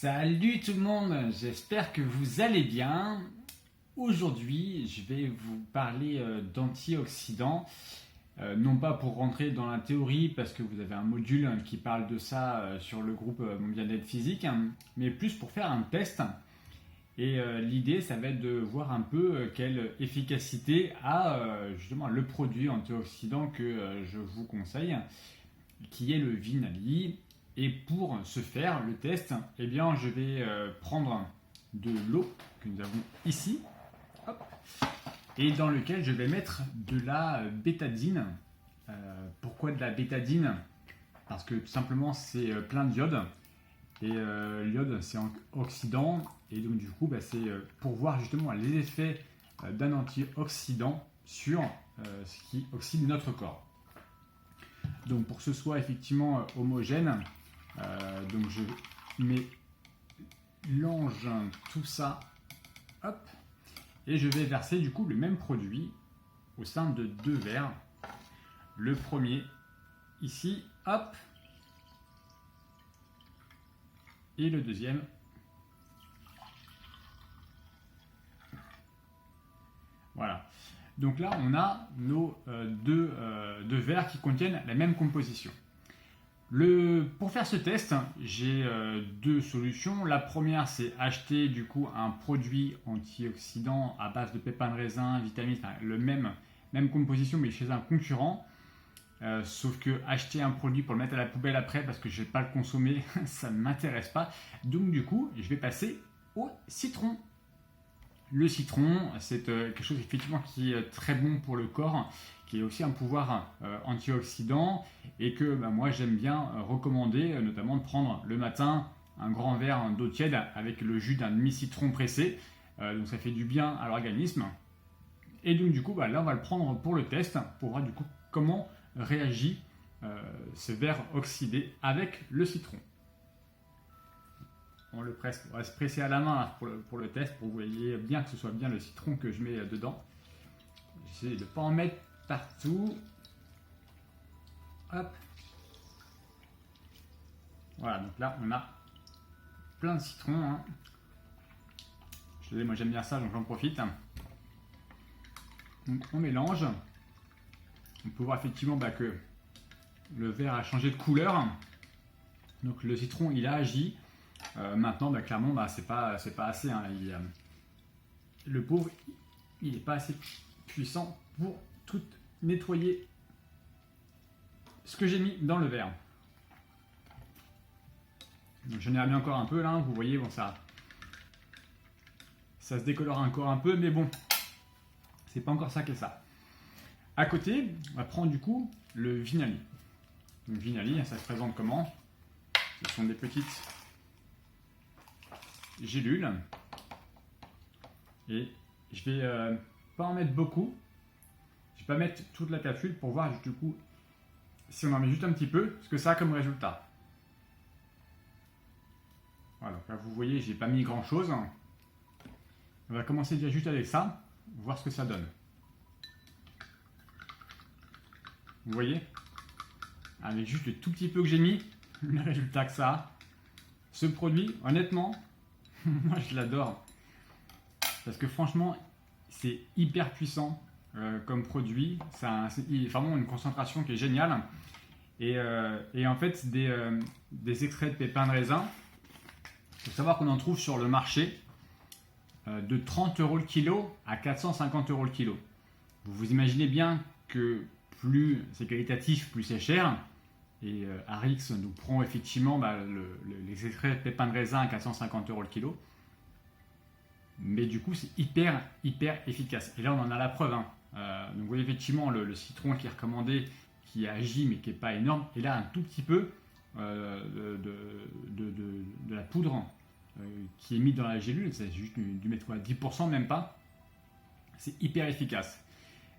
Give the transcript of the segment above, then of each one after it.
Salut tout le monde, j'espère que vous allez bien. Aujourd'hui, je vais vous parler d'antioxydants. Non pas pour rentrer dans la théorie, parce que vous avez un module qui parle de ça sur le groupe Mon Bien-être Physique, mais plus pour faire un test. Et l'idée, ça va être de voir un peu quelle efficacité a justement le produit antioxydant que je vous conseille, qui est le Vinali. Et pour ce faire, le test, eh bien, je vais prendre de l'eau que nous avons ici, hop, et dans lequel je vais mettre de la bétadine. Pourquoi de la bétadine? Parce que tout simplement, c'est plein d'iode. Et l'iode, c'est oxydant. Et donc, du coup, c'est pour voir justement les effets d'un antioxydant sur ce qui oxyde notre corps. Donc, pour que ce soit effectivement homogène, donc je mélange tout ça, hop, et je vais verser du coup le même produit au sein de deux verres. Le premier ici, hop, et le deuxième voilà. Donc là on a nos deux verres qui contiennent la même composition. Pour faire ce test, j'ai deux solutions. La première, c'est acheter du coup un produit antioxydant à base de pépins de raisin, vitamines, enfin, même composition, mais chez un concurrent. Sauf que acheter un produit pour le mettre à la poubelle après, parce que je ne vais pas le consommer, ça ne m'intéresse pas. Donc du coup, je vais passer au citron. Le citron, c'est quelque chose effectivement qui est très bon pour le corps, qui a aussi un pouvoir antioxydant et que moi j'aime bien recommander, notamment de prendre le matin un grand verre d'eau tiède avec le jus d'un demi-citron pressé. Donc ça fait du bien à l'organisme. Et donc du coup, là on va le prendre pour le test, pour voir du coup comment réagit ce verre oxydé avec le citron. On va se presser à la main pour le test, pour que vous voyez bien que ce soit bien le citron que je mets dedans. J'essaie de ne pas en mettre partout. Hop. Voilà, donc là on a plein de citrons. Moi j'aime bien ça, donc j'en profite. Donc on mélange. On peut voir effectivement que le verre a changé de couleur. Donc le citron il a agi. Maintenant, clairement, c'est pas assez. Le pauvre, il n'est pas assez puissant pour tout nettoyer ce que j'ai mis dans le verre. Donc, j'en ai remis encore un peu là. Vous voyez, ça se décolore encore un peu, mais bon, c'est pas encore ça qu'est ça. À côté, on va prendre du coup le Vinali. Donc, Vinali, ça se présente comment? Ce sont des petites gélules et je vais pas en mettre beaucoup, je vais pas mettre toute la capsule pour voir du coup si on en met juste un petit peu ce que ça a comme résultat. Voilà, donc là vous voyez j'ai pas mis grand chose. On va commencer déjà juste avec ça, voir ce que ça donne. Vous voyez, avec juste le tout petit peu que j'ai mis, le résultat que ça a. Ce produit, honnêtement, moi je l'adore parce que franchement c'est hyper puissant comme produit, c'est vraiment une concentration qui est géniale et en fait des extraits de pépins de raisin. Il faut savoir qu'on en trouve sur le marché de 30 € le kilo à 450 € le kilo. Vous imaginez bien que plus c'est qualitatif, plus c'est cher. Et Arix nous prend effectivement les extraits de pépins de raisin à 450 € le kilo. Mais du coup, c'est hyper efficace. Et là, on en a la preuve. Donc, vous voyez effectivement le citron qui est recommandé, qui agit, mais qui n'est pas énorme. Et là, un tout petit peu de la poudre qui est mise dans la gélule. C'est juste dû mettre 10%, même pas. C'est hyper efficace.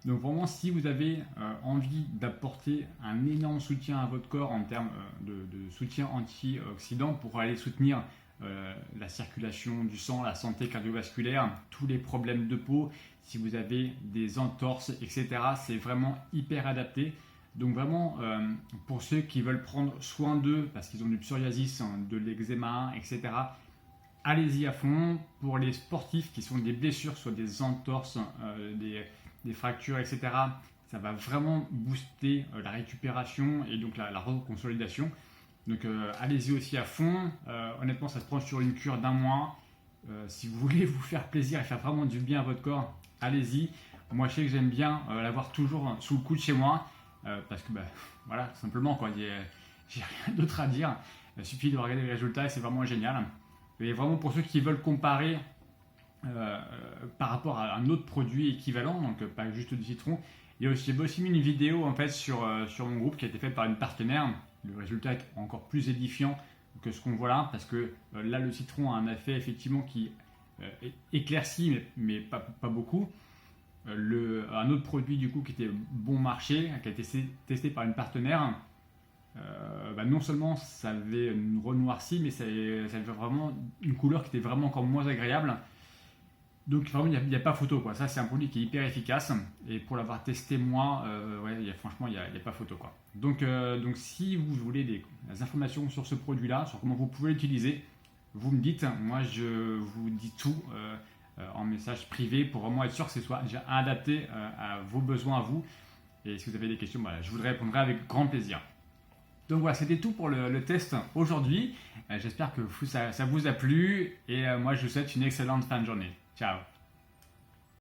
Donc vraiment, si vous avez envie d'apporter un énorme soutien à votre corps en termes de soutien antioxydant pour aller soutenir la circulation du sang, la santé cardiovasculaire, tous les problèmes de peau, si vous avez des entorses, etc., c'est vraiment hyper adapté. Donc vraiment, pour ceux qui veulent prendre soin d'eux, parce qu'ils ont du psoriasis, de l'eczéma, etc., allez-y à fond. Pour les sportifs qui sont des blessures, soit des entorses, des fractures, etc., ça va vraiment booster la récupération et donc la reconsolidation. Donc allez-y aussi à fond. Honnêtement, ça se prend sur une cure d'1 mois. Si vous voulez vous faire plaisir et faire vraiment du bien à votre corps, allez-y. Moi, je sais que j'aime bien l'avoir toujours sous le coude chez moi parce que voilà, tout simplement quoi. J'ai rien d'autre à dire. Il suffit de regarder les résultats et c'est vraiment génial. Et vraiment pour ceux qui veulent comparer par rapport à un autre produit équivalent, donc pas juste du citron, j'ai aussi mis une vidéo en fait sur mon groupe qui a été faite par une partenaire. Le résultat est encore plus édifiant que ce qu'on voit là, parce que là le citron a un effet effectivement qui éclaircit, mais pas beaucoup. Un autre produit du coup qui était bon marché, qui a été testé par une partenaire, non seulement ça avait renoirci, mais ça avait vraiment une couleur qui était vraiment encore moins agréable. Donc vraiment il n'y a pas photo quoi. Ça c'est un produit qui est hyper efficace et pour l'avoir testé moi, franchement il n'y a pas photo quoi. Donc si vous voulez des informations sur ce produit là, sur comment vous pouvez l'utiliser, vous me dites, moi je vous dis tout en message privé pour vraiment être sûr que ce soit déjà adapté à vos besoins à vous. Et si vous avez des questions, je vous répondrai avec grand plaisir. Donc voilà, c'était tout pour le test aujourd'hui. J'espère que ça vous a plu et moi je vous souhaite une excellente fin de journée. Ciao.